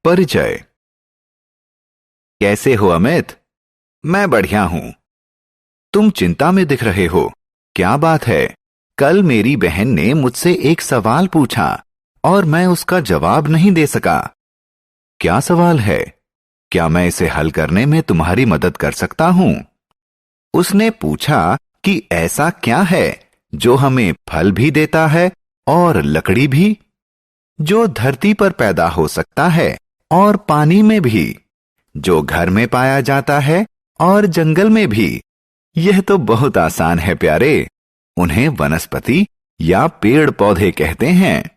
परिचय। कैसे हो अमित? मैं बढ़िया हूं। तुम चिंता में दिख रहे हो, क्या बात है? कल मेरी बहन ने मुझसे एक सवाल पूछा और मैं उसका जवाब नहीं दे सका। क्या सवाल है? क्या मैं इसे हल करने में तुम्हारी मदद कर सकता हूं? उसने पूछा कि ऐसा क्या है जो हमें फल भी देता है और लकड़ी भी, जो धरती पर पैदा हो सकता है और पानी में भी, जो घर में पाया जाता है और जंगल में भी। यह तो बहुत आसान है प्यारे। उन्हें वनस्पति या पेड़ पौधे कहते हैं।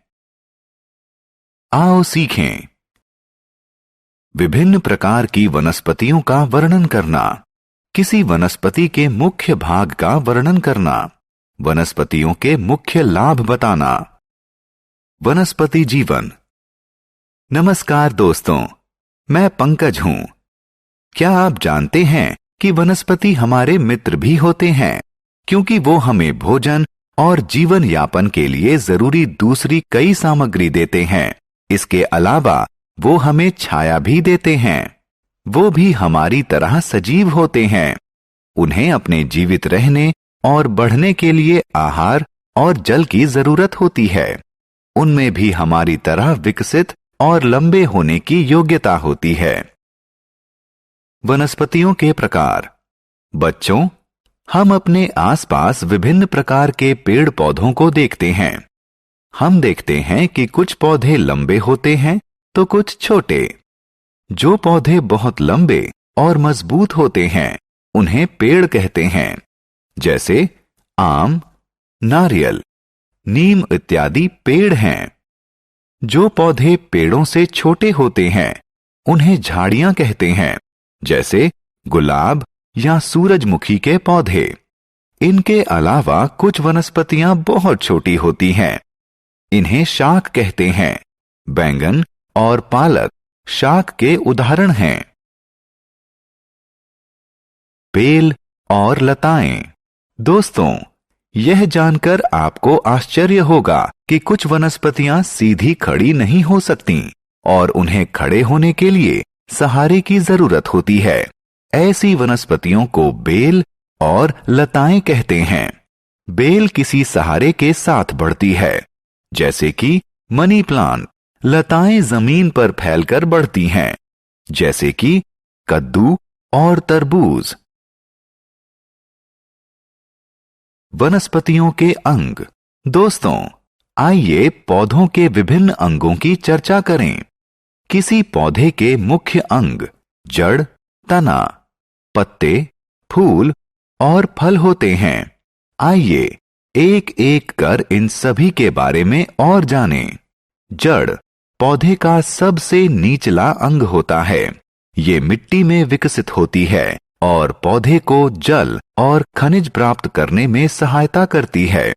आओ सीखें। विभिन्न प्रकार की वनस्पतियों का वर्णन करना। किसी वनस्पति के मुख्य भाग का वर्णन करना। वनस्पतियों के मुख्य लाभ बताना। वनस्पति जीवन। नमस्कार दोस्तों, मैं पंकज हूं। क्या आप जानते हैं कि वनस्पति हमारे मित्र भी होते हैं, क्योंकि वो हमें भोजन और जीवन यापन के लिए जरूरी दूसरी कई सामग्री देते हैं। इसके अलावा वो हमें छाया भी देते हैं। वो भी हमारी तरह सजीव होते हैं। उन्हें अपने जीवित रहने और बढ़ने के लिए आहार और जल की जरूरत होती है। उनमें भी हमारी तरह विकसित और लंबे होने की योग्यता होती है। वनस्पतियों के प्रकार। बच्चों, हम अपने आसपास विभिन्न प्रकार के पेड़ पौधों को देखते हैं। हम देखते हैं कि कुछ पौधे लंबे होते हैं तो कुछ छोटे। जो पौधे बहुत लंबे और मजबूत होते हैं उन्हें पेड़ कहते हैं, जैसे आम, नारियल, नीम इत्यादि पेड़ हैं। जो पौधे पेड़ों से छोटे होते हैं उन्हें झाड़ियां कहते हैं, जैसे गुलाब या सूरजमुखी के पौधे। इनके अलावा कुछ वनस्पतियां बहुत छोटी होती हैं। इन्हें शाक कहते हैं। बैंगन और पालक शाक के उदाहरण हैं। बेल और लताएं। दोस्तों, यह जानकर आपको आश्चर्य होगा कि कुछ वनस्पतियां सीधी खड़ी नहीं हो सकती और उन्हें खड़े होने के लिए सहारे की जरूरत होती है। ऐसी वनस्पतियों को बेल और लताएं कहते हैं। बेल किसी सहारे के साथ बढ़ती है, जैसे कि मनी प्लांट। लताएं जमीन पर फैलकर बढ़ती हैं, जैसे कि कद्दू और तरबूज। वनस्पतियों के अंग। दोस्तों, आइए पौधों के विभिन्न अंगों की चर्चा करें। किसी पौधे के मुख्य अंग जड़, तना, पत्ते, फूल और फल होते हैं। आइए एक एक कर इन सभी के बारे में और जानें। जड़ पौधे का सबसे निचला अंग होता है। ये मिट्टी में विकसित होती है और पौधे को जल और खनिज प्राप्त करने में सहायता करती है।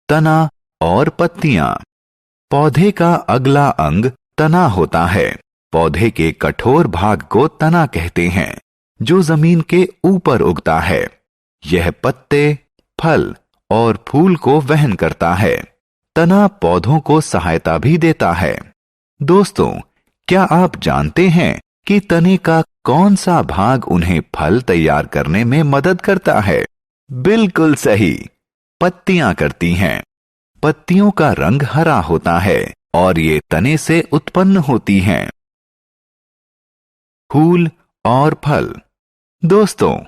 तना और पत्तियां। पौधे का अगला अंग तना होता है। पौधे के कठोर भाग को तना कहते हैं, जो जमीन के ऊपर उगता है। यह पत्ते, फल और फूल को वहन करता है। तना पौधों को सहायता भी देता है। दोस्तों, क्या आप जानते हैं कि तने का कौन सा भाग उन्हें फल तैयार करने में मदद करता है? बिल्कुल सही, पत्तियां करती हैं। पत्तियों का रंग हरा होता है और ये तने से उत्पन्न होती हैं। फूल और फल। दोस्तों,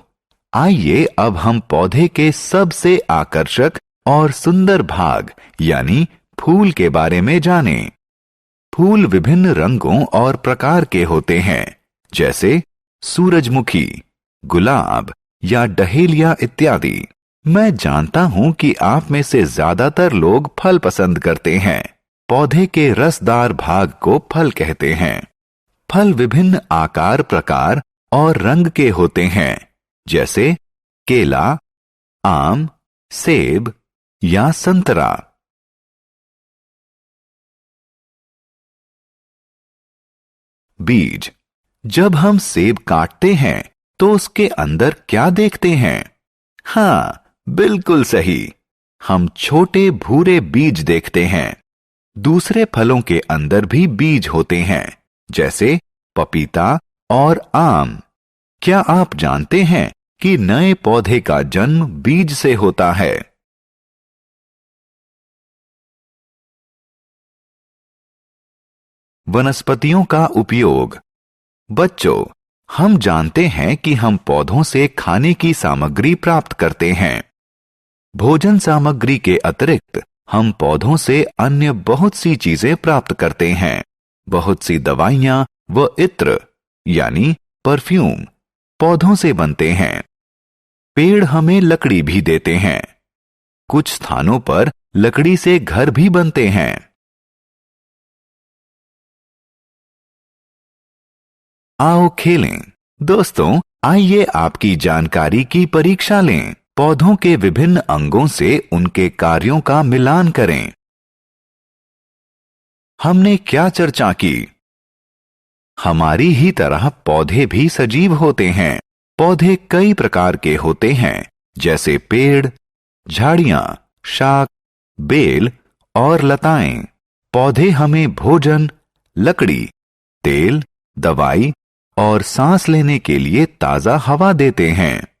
आइए अब हम पौधे के सबसे आकर्षक और सुंदर भाग यानी फूल के बारे में जानें। फूल विभिन्न रंगों और प्रकार के होते हैं, जैसे सूरजमुखी, गुलाब या डहेलिया इत्यादि। मैं जानता हूं कि आप में से ज्यादातर लोग फल पसंद करते हैं। पौधे के रसदार भाग को फल कहते हैं। फल विभिन्न आकार, प्रकार और रंग के होते हैं, जैसे केला, आम, सेब या संतरा। बीज। जब हम सेब काटते हैं तो उसके अंदर क्या देखते हैं? हाँ, बिल्कुल सही, हम छोटे भूरे बीज देखते हैं। दूसरे फलों के अंदर भी बीज होते हैं, जैसे पपीता और आम। क्या आप जानते हैं कि नए पौधे का जन्म बीज से होता है? वनस्पतियों का उपयोग। बच्चों, हम जानते हैं कि हम पौधों से खाने की सामग्री प्राप्त करते हैं। भोजन सामग्री के अतिरिक्त हम पौधों से अन्य बहुत सी चीजें प्राप्त करते हैं। बहुत सी दवाइयां व इत्र यानी परफ्यूम पौधों से बनते हैं। पेड़ हमें लकड़ी भी देते हैं। कुछ स्थानों पर लकड़ी से घर भी बनते हैं। आओ खेलें। दोस्तों, आइए आपकी जानकारी की परीक्षा लें। पौधों के विभिन्न अंगों से उनके कार्यों का मिलान करें। हमने क्या चर्चा की? हमारी ही तरह पौधे भी सजीव होते हैं। पौधे कई प्रकार के होते हैं, जैसे पेड़, झाड़ियां, शाक, बेल और लताएं। पौधे हमें भोजन, लकड़ी, तेल, दवाई और सांस लेने के लिए ताजा हवा देते हैं।